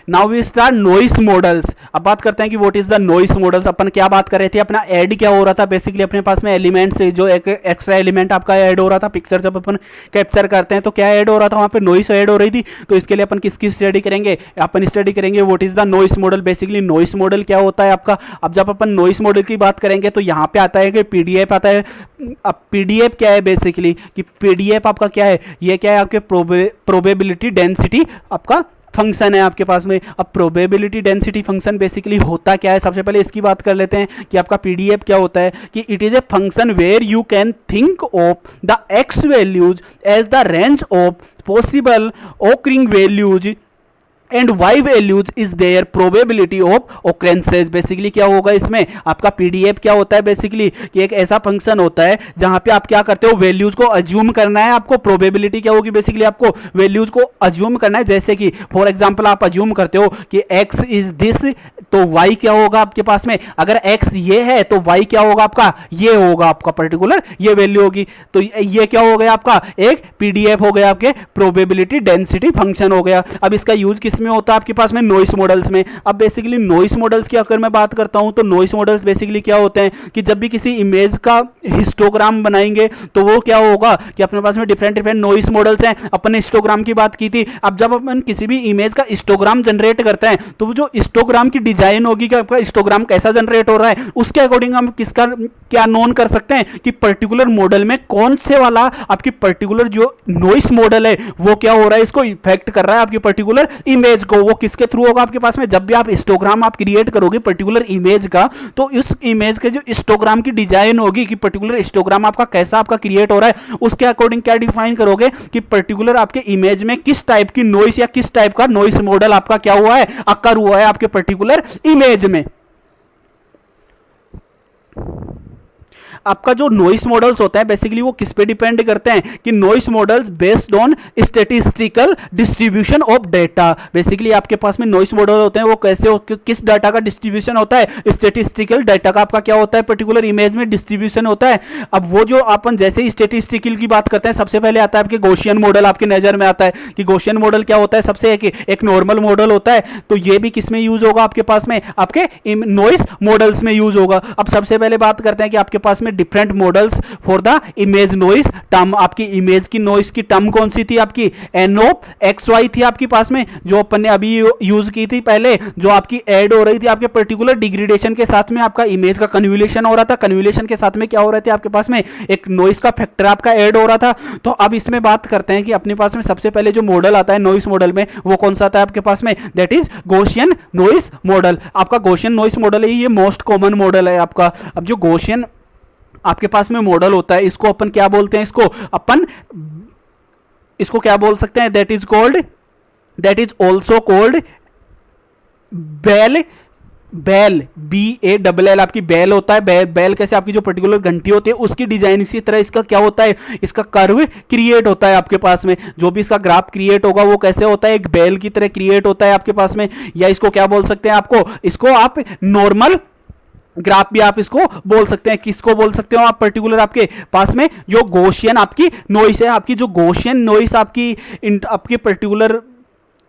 Now we start noise models. अब बात करते हैं कि what is the noise models. अपन क्या बात कर रहे थे, अपना ऐड क्या हो रहा था, बेसिकली अपने पास में एलिमेंट से जो एक एक्स्ट्रा एलिमेंट आपका ऐड हो रहा था, पिक्चर जब अपन कैप्चर करते हैं तो क्या ऐड हो रहा था, वहां पे नॉइस ऐड हो रही थी। तो इसके लिए अपन किसकी स्टडी करेंगे, अपन स्टडी करेंगे what is the noise model. Basically noise model क्या होता है आपका। अब जब अपन नॉइस मॉडल की बात करेंगे तो यहाँ पे आता है कि पीडीएफ आता है। अब पीडीएफ क्या है, बेसिकली कि पीडीएफ आपका क्या है, ये क्या है आपके प्रोबेबिलिटी डेंसिटी आपका फंक्शन है आपके पास में। अब प्रोबेबिलिटी डेंसिटी फंक्शन बेसिकली होता क्या है, सबसे पहले इसकी बात कर लेते हैं कि आपका पीडीएफ क्या होता है। कि it is a function where you can think of the x values as the range of possible occurring values and y values is their probability of occurrences. Basically क्या होगा इसमें, आपका पीडीएफ क्या होता है, बेसिकली कि एक ऐसा फंक्शन होता है जहां पे आप क्या करते हो, वैल्यूज को अज्यूम करना है। आपको प्रोबेबिलिटी क्या होगी, बेसिकली आपको वैल्यूज को अज्यूम करना है। जैसे कि फॉर एग्जांपल आप अज्यूम करते हो कि x इज दिस, तो y क्या होगा आपके पास में, अगर x ये है तो y क्या होगा आपका, ये होगा आपका पर्टिकुलर ये वैल्यू होगी। तो ये क्या हो गया आपका, एक पीडीएफ हो गया, आपके प्रोबेबिलिटी डेंसिटी फंक्शन हो गया। अब इसका यूज किस में होता है आपके पास में, नॉइस मॉडल्स में। अब बेसिकली नॉइस मॉडल्स की अगर मैं बात करता हूं तो नॉइस मॉडल्स बेसिकली क्या होते हैं कि जब भी किसी इमेज का हिस्टोग्राम बनाएंगे तो वो क्या होगा कि अपने पास में डिफरेंट डिफरेंट नॉइस मॉडल्स हैं। अपन ने हिस्टोग्राम की बात की थी। अब जब अपन किसी भी इमेज का हिस्टोग्राम जनरेट करते हैं तो वो जो हिस्टोग्राम की डिजाइन होगी कि आपका हिस्टोग्राम कैसा जनरेट हो रहा है, उसके अकॉर्डिंग हम किसका क्या नोन कर सकते हैं कि पर्टिकुलर मॉडल में कौन से वाला आपकी पर्टिकुलर जो नॉइस मॉडल है वो क्या हो रहा है, इसको इफेक्ट कर रहा है आपकी पर्टिकुलर इमेज को। वो किसके थ्रू होगा आपके पास में, जब भी आप हिस्टोग्राम आप क्रिएट करोगे पर्टिकुलर इमेज का, तो उस इमेज के जो हिस्टोग्राम की डिजाइन होगी कि पर्टिकुलर हिस्टोग्राम आपका कैसा आपका क्रिएट हो रहा है, उसके अकॉर्डिंग क्या डिफाइन करोगे कि पर्टिकुलर आपके इमेज में किस टाइप की नॉइस या किस टाइप का नॉइस मॉडल आपका क्या हुआ है, अकर हुआ है आपके पर्टिकुलर इमेज में। आपका जो नॉइस मॉडल्स होता है बेसिकली वो किस पे डिपेंड करते हैं कि noise models based on statistical distribution of data. Basically आपके पास में नॉइस मॉडल होते हैं वो कैसे किस डाटा का डिस्ट्रीब्यूशन होता है, स्टैटिस्टिकल डाटा का आपका क्या होता है, पर्टिकुलर इमेज में डिस्ट्रीब्यूशन होता है। अब वो जो अपन जैसे ही स्टैटिस्टिकल की बात करते हैं सबसे पहले आता है आपके गॉसियन मॉडल आपके नजर में आता है कि गॉसियन मॉडल क्या होता है, सबसे एक नॉर्मल मॉडल होता है। तो ये भी किस में यूज होगा आपके पास में, आपके नॉइस मॉडल्स में यूज होगा। अब सबसे पहले बात करते हैं कि आपके पास में different models for the image noise term. आपकी इमेज की नॉइस की टर्म कौन सी थी, आपकी NOXY थी आपके पास में, जो अपन ने अभी यूज की थी पहले, जो आपकी ऐड हो रही थी आपके पर्टिकुलर डिग्रेडेशन के साथ में आपका इमेज का कन्वोल्यूशन हो रहा था। कन्वोल्यूशन के साथ में क्या हो रहा था आपके पास में, एक नॉइस का फैक्टर आपका ऐड हो रहा था। तो अब इसमें बात करते हैं कि अपने पास में सबसे पहले जो मॉडल आता है नॉइस मॉडल में वो कौन सा आता है आपके पास में, that is Gaussian noise model. आपका गॉसियन नॉइस मॉडल है, ये मोस्ट कॉमन मॉडल है आपका। अब जो गॉसियन आपके पास में मॉडल होता है इसको अपन क्या बोलते हैं, इसको क्या बोल सकते हैं, that is also called bell BALL। आपकी बेल होता है, बेल कैसे आपकी जो पर्टिकुलर घंटी होती है उसकी डिजाइन, इसी तरह इसका क्या होता है, इसका कर्व क्रिएट होता है आपके पास में। जो भी इसका ग्राफ क्रिएट होगा वो कैसे होता है, एक बेल की तरह क्रिएट होता है आपके पास में। या इसको क्या बोल सकते हैं, इसको आप नॉर्मल ग्राफ भी आप इसको बोल सकते हैं। किसको बोल सकते हो आप, पर्टिकुलर आपके पास में जो गॉसियन आपकी नॉइस है, आपकी जो गॉसियन नॉइस आपकी पर्टिकुलर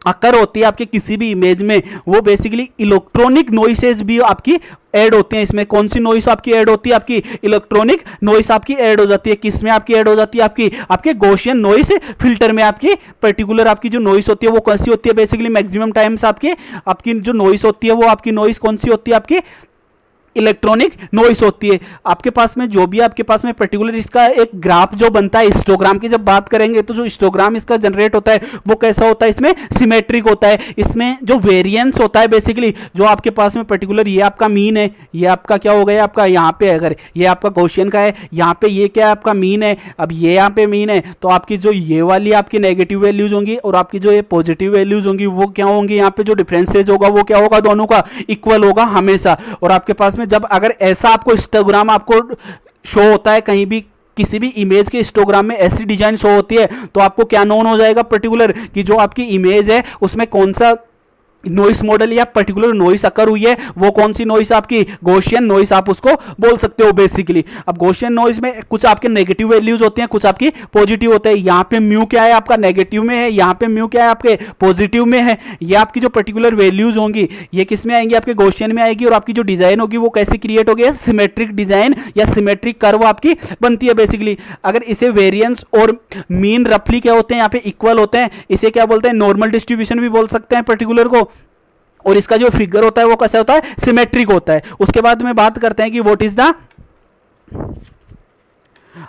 अकर होती है आपके किसी भी इमेज में, वो बेसिकली इलेक्ट्रॉनिक नॉइसेज भी आपकी ऐड होते हैं इसमें। कौन सी नॉइस आपकी ऐड होती है, आपकी इलेक्ट्रॉनिक नॉइस आपकी ऐड हो जाती है। किस में आपकी ऐड हो जाती है, आपके गॉसियन नॉइस फिल्टर में आपकी पर्टिकुलर आपकी जो नॉइस होती है वो कैसी होती है, बेसिकली मैक्सिमम टाइम्स आपकी जो नॉइस होती है वो आपकी नॉइस कौन सी होती है, आपकी इलेक्ट्रॉनिक नॉइस होती है। आपके पास में जो भी आपके पास में पर्टिकुलर इसका एक ग्राफ जो बनता है हिस्टोग्राम की जब बात करेंगे तो जो हिस्टोग्राम इसका जनरेट होता है वो कैसा होता है, इसमें सिमेट्रिक होता है। इसमें जो वेरिएंस होता है बेसिकली जो आपके पास में पर्टिकुलर ये आपका मीन है, ये आपका क्या हो गया आपका यहाँ पे, अगर ये आपका गॉसियन का है यहाँ पे ये क्या है आपका मीन है। अब ये यहाँ पे मीन है तो आपकी जो ये वाली आपकी नेगेटिव वैल्यूज होंगी और आपकी जो ये पॉजिटिव वैल्यूज होंगी वो क्या होंगी, यहाँ पे जो डिफरेंसेज होगा वो क्या होगा, दोनों का इक्वल होगा हमेशा। और आपके पास में जब अगर ऐसा आपको हिस्टोग्राम आपको शो होता है कहीं भी, किसी भी इमेज के हिस्टोग्राम में ऐसी डिजाइन शो होती है तो आपको क्या नोन हो जाएगा पर्टिकुलर कि जो आपकी इमेज है उसमें कौन सा नॉइस मॉडल या पर्टिकुलर नॉइस अकर हुई है, वो कौन सी नॉइस आपकी, गॉसियन नॉइस आप उसको बोल सकते हो बेसिकली। अब गॉसियन नॉइस में कुछ आपके नेगेटिव वैल्यूज होते हैं, कुछ आपकी पॉजिटिव होते हैं। यहाँ पे म्यू क्या है आपका नेगेटिव में है, यहाँ पे म्यू क्या है आपके पॉजिटिव में है। ये आपकी जो पर्टिकुलर वैल्यूज होंगी ये किस में आएंगी, आपके गॉसियन में आएगी। और आपकी जो डिजाइन होगी वो कैसे क्रिएट होगी, सिमेट्रिक डिजाइन या सिमेट्रिक कर्व आपकी बनती है बेसिकली। अगर इसे वेरिएंस और मीन रफली क्या होते हैं, यहाँ पे इक्वल होते हैं, इसे क्या बोलते हैं, नॉर्मल डिस्ट्रीब्यूशन भी बोल सकते हैं पर्टिकुलर को। और इसका जो फिगर होता है वो कैसा होता है, सिमेट्रिक होता है। उसके बाद में बात करते हैं कि व्हाट इज द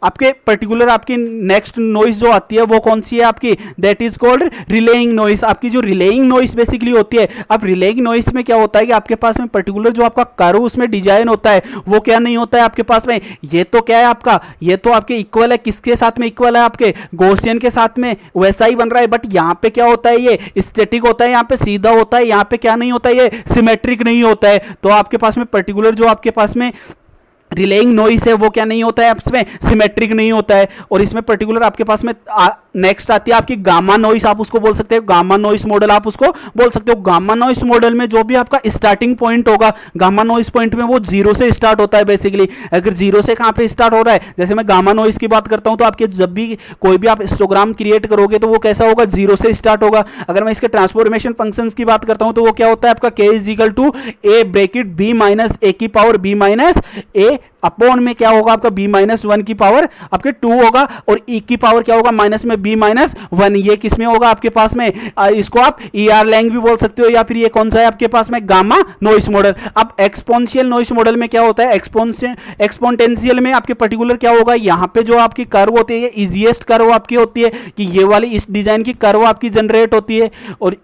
आपके पर्टिकुलर आपकी नेक्स्ट नॉइस जो आती है वो कौन सी है आपकी, that is called relying noise. आपकी जो रिलेइंग नॉइस बेसिकली होती है, अब रिलेइंग नॉइस में क्या होता है कि आपके पास में पर्टिकुलर जो आपका कर्व उसमें डिजाइन होता है वो क्या नहीं होता है आपके पास में, ये तो क्या है आपका, ये तो आपके इक्वल है, किसके साथ में इक्वल है, आपके गॉसियन के साथ में वैसा ही बन रहा है। बट यहाँ पे क्या होता है, ये स्टैटिक होता है, यहाँ पे सीधा होता है, यहाँ पे क्या नहीं होता है, ये सिमेट्रिक नहीं होता है। तो आपके पास में पर्टिकुलर जो आपके पास में रिलेइंग नॉइस है वो क्या नहीं होता है, इसमें सिमेट्रिक नहीं होता है। और इसमें पर्टिकुलर आपके पास में नेक्स्ट आती है आपकी गामा नॉइस, आप उसको बोल सकते हो गामा नॉइस मॉडल, आप उसको बोल सकते हो। गामा नॉइस मॉडल में जो भी आपका स्टार्टिंग पॉइंट होगा, गामा नॉइस पॉइंट में वो जीरो से स्टार्ट होता है बेसिकली। अगर जीरो से कहाँ पे स्टार्ट हो रहा है, जैसे मैं गामा नॉइस की बात करता हूँ तो आपके जब भी कोई भी आप हिस्टोग्राम क्रिएट करोगे तो वो कैसा होगा, जीरो से स्टार्ट होगा। अगर मैं इसके ट्रांसफॉर्मेशन फंक्शंस की बात करता हूँ तो वो क्या होता है आपका, k is equal to a bracket b minus a की power b minus a upon में क्या होगा आपका b माइनस 1 की पावर आपके 2 होगा। और e की पावर क्या होगा, माइनस में b माइनस 1, ये किसमें होगा आपके पास में, इसको आप ER लैंग भी बोल सकते हो। या फिर ये कौन सा है आपके पास में, गामा नॉइस मॉडल। अब एक्सपोनेंशियल नॉइस मॉडल में क्या होता है, एक्सपोनेंशियल में आपके पर्टिकुलर क्या होगा, यहाँ पे जो आपकी कर्व होती है ये इजीएस्ट कर्व आपकी होती है कि ये वाली इस डिजाइन की कर्व आपकी जनरेट होती है। और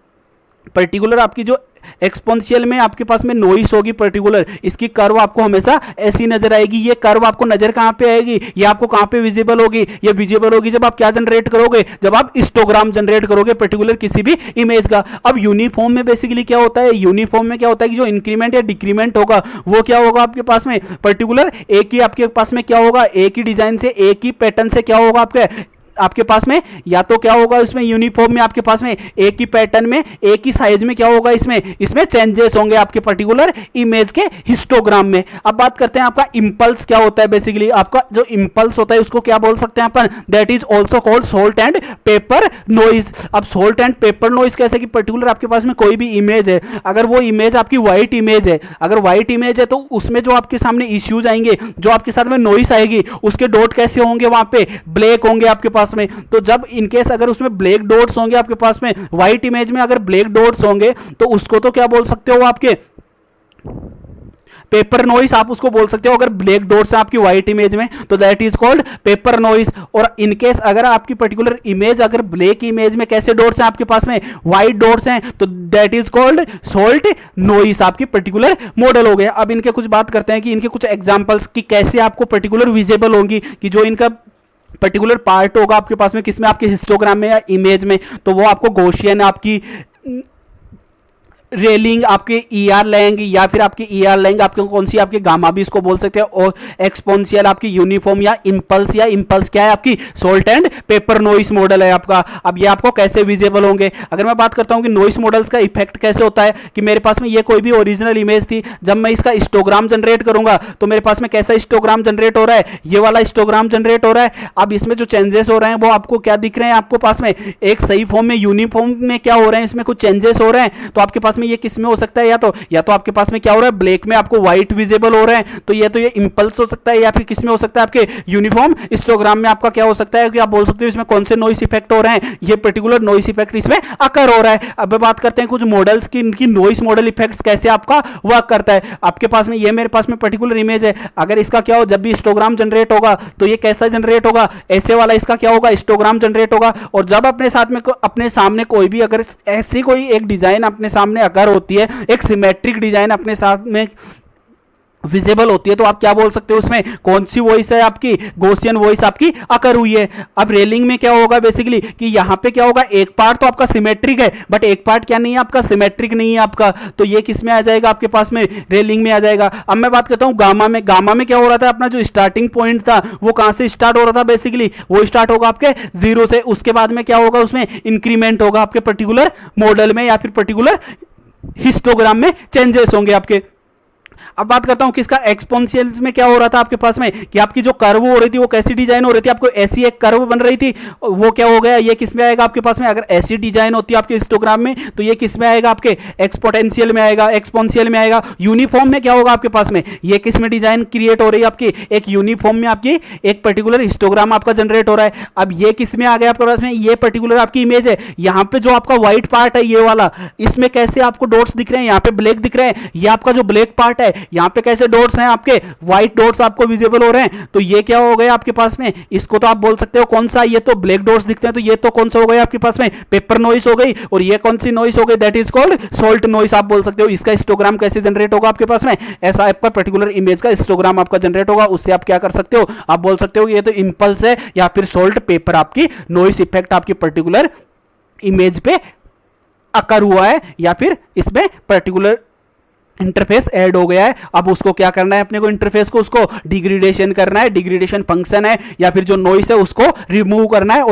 पर्टिकुलर आपकी जो एक्सपोनेंशियल में आपके पास में नॉइस होगी पर्टिकुलर, इसकी कर्व आपको हमेशा ऐसी नजर आएगी। ये कर्व आपको नजर कहां पे आएगी, ये आपको कहां पे विजिबल होगी, ये विजिबल होगी जब आप क्या जनरेट करोगे, जब आप हिस्टोग्राम जनरेट करोगे पर्टिकुलर किसी भी इमेज का। अब यूनिफॉर्म में बेसिकली क्या होता है, यूनिफॉर्म में क्या होता है कि जो इंक्रीमेंट या डिक्रीमेंट होगा वो क्या होगा आपके पास में, पर्टिकुलर एक ही आपके पास में क्या होगा, एक ही डिजाइन से एक ही पैटर्न से क्या होगा आपके पास में, या तो क्या होगा इसमें यूनिफॉर्म में आपके पास में एक ही पैटर्न में एक ही साइज में क्या होगा, इसमें चेंजेस होंगे आपके पर्टिकुलर इमेज के हिस्टोग्राम में। अब बात करते हैं आपका इंपल्स क्या होता है बेसिकली। आपका जो इंपल्स होता है उसको क्या बोल सकते हैं अपन, that is also called salt and pepper noise. अब सोल्ट एंड पेपर नॉइज कैसे कि पर्टिकुलर आपके पास में कोई भी इमेज है, अगर वो इमेज आपकी व्हाइट इमेज है, अगर व्हाइट इमेज है तो उसमें जो आपके सामने इश्यूज आएंगे, जो आपके साथ में नॉइस आएगी, उसके डॉट कैसे होंगे, वहां पे ब्लैक होंगे आपके पास में। तो जब इनकेस अगर उसमें ब्लैक डॉट्स होंगे आपके पास में, व्हाइट इमेज में अगर ब्लैक डॉट्स होंगे तो उसको तो क्या बोल सकते हो आपके, पेपर नॉइस आप उसको बोल सकते हो। अगर ब्लैक डॉट्स है आपकी व्हाइट इमेज में तो that is called paper noise. और इनकेस अगर आपकी पर्टिकुलर इमेज अगर ब्लैक इमेज में कैसे डॉट्स हैं आपके पास में, व्हाइट डॉट्स हैं, तो that is called salt noise, आपकी पर्टिकुलर मॉडल हो गया। अब इनके कुछ बात करते हैं कि इनके कुछ एग्जांपल्स कि कैसे आपको पर्टिकुलर विजिबल होंगी, कि जो इनका पर्टिकुलर पार्ट होगा आपके पास में किसमें, आपके हिस्टोग्राम में या इमेज में, तो वो आपको गॉसियन आपकी रेलिंग आपके ER लैंग, या फिर आपकी ER लैंग आपके कौन सी आपके गामा भी इसको बोल सकते हैं। और एक्सपोनेंशियल आपकी यूनिफॉर्म या इंपल्स क्या है आपकी salt and paper noise model है आपका। अब ये आपको कैसे विजिबल होंगे, अगर मैं बात करता हूं कि नॉइस मॉडल्स का इफेक्ट कैसे होता है, कि मेरे पास में ये कोई भी ओरिजिनल इमेज थी, जब मैं इसका हिस्टोग्राम जनरेट करूंगा तो मेरे पास में कैसा हिस्टोग्राम जनरेट हो रहा है, ये वाला हिस्टोग्राम जनरेट हो रहा है। अब इसमें जो चेंजेस हो रहे हैं वो आपको क्या दिख रहे हैं, आपको पास में एक सही फॉर्म में यूनिफॉर्म में क्या हो रहे हैं, इसमें कुछ चेंजेस हो रहे हैं। तो आपके पास में ये किस में हो सकता है, या तो आपके पास में क्या हो रहा है, ब्लैक में आपको व्हाइट विजिबल हो रहा है, तो ये इंपल्स हो सकता है। या फिर किस में हो सकता है, आपके यूनिफॉर्म हिस्टोग्राम में आपका क्या हो सकता है कि आप बोल सकते हो इसमें कौन से नॉइस इफेक्ट हो रहे हैं, ये पर्टिकुलर नॉइस इफेक्ट इसमें अकर हो रहा है। अब बात करते हैं कुछ मॉडल्स की, इनकी नॉइस मॉडल इफेक्ट्स कैसे आपका वर्क करता है। आपके पास में ये मेरे पास में पर्टिकुलर इमेज है, अगर इसका क्या हो, जब भी हिस्टोग्राम जनरेट होगा तो ये कैसा जनरेट होगा, ऐसे वाला इसका क्या होगा, हिस्टोग्राम जनरेट होगा। और जब अपने सामने कोई भी अगर ऐसी कोई एक डिजाइन अपने सामने अगर होती है, एक सिमेट्रिक डिजाइन अपने साथ में विजिबल होती है, तो आप क्या बोल सकते हो, उसमें कौन सी वॉइस है आपकी, गॉसियन वॉइस आपकी अकर हुई है। अब रेलिंग में क्या होगा बेसिकली कि यहां पे क्या होगा, एक पार्ट तो आपका सिमेट्रिक है बट एक पार्ट क्या नहीं है आपका, सिमेट्रिक नहीं है आपका, तो ये किस में आ जाएगा आपके पास में, रेलिंग में आ जाएगा। अब मैं बात करता हूं गामा में। गामा में क्या हो रहा था, अपना जो स्टार्टिंग पॉइंट था वो कहां से स्टार्ट हो रहा था बेसिकली, वो स्टार्ट होगा आपके 0 से। उसके बाद में क्या होगा, उसमें इंक्रीमेंट होगा आपके पर्टिकुलर मॉडल में या फिर पर्टिकुलर हिस्टोग्राम में चेंजेस होंगे आपके। अब बात करता हूं किसका, एक्सपोनेंशियल्स में क्या हो रहा था आपके पास में कि आपकी जो कर्व हो रही थी वो कैसी डिजाइन हो रही थी, आपको ऐसी एक कर्व बन रही थी, वो क्या हो गया, ये किस में आएगा आपके पास में, अगर ऐसी डिजाइन होती है आपके हिस्टोग्राम में तो ये किस में आएगा, आपके एक्सपोनेंशियल में आएगा, एक्सपोनेंशियल में आएगा। यूनिफॉर्म में क्या होगा आपके पास में, ये किस में डिजाइन क्रिएट हो रही है आपकी, एक यूनिफॉर्म में आपकी एक पर्टिकुलर हिस्टोग्राम आपका जनरेट हो रहा है। अब ये किस में आ गया आपके पास में, ये पर्टिकुलर आपकी इमेज है, यहां पे जो आपका व्हाइट पार्ट है ये वाला, इसमें कैसे आपको डॉट्स दिख रहे हैं, यहां पे ब्लैक दिख रहे हैं, ये आपका जो ब्लैक पार्ट है यहां पे कैसे डॉट्स हैं आपके, व्हाइट डॉट्स आपको विजिबल हो रहे हैं। तो ये क्या हो गया आपके पास में, इसको तो आप बोल सकते हो कौन सा, ये तो ब्लैक डॉट्स दिखते हैं, तो ये तो कौन सा हो गया आपके पास में, पेपर नॉइस हो गई। और ये कौन सी नॉइस हो गई, that is called salt noise आप बोल सकते हो। इसका हिस्टोग्राम कैसे जनरेट होगा आपके पास में, ऐसा आपका पर्टिकुलर इमेज का हिस्टोग्राम आपका जनरेट होगा। उससे आप क्या कर सकते हो, आप बोल सकते हो ये तो इंपल्स है या फिर सॉल्ट पेपर आपकी नॉइस इफेक्ट आपकी पर्टिकुलर इमेज पे अकर हुआ है, या फिर इसमें पर्टिकुलर इंटरफेस ऐड हो गया है। अब उसको क्या करना है अपने को, इंटरफेस को उसको डिग्रेडेशन करना है, डिग्रेडेशन फंक्शन है, या फिर जो नॉइस है उसको रिमूव करना है।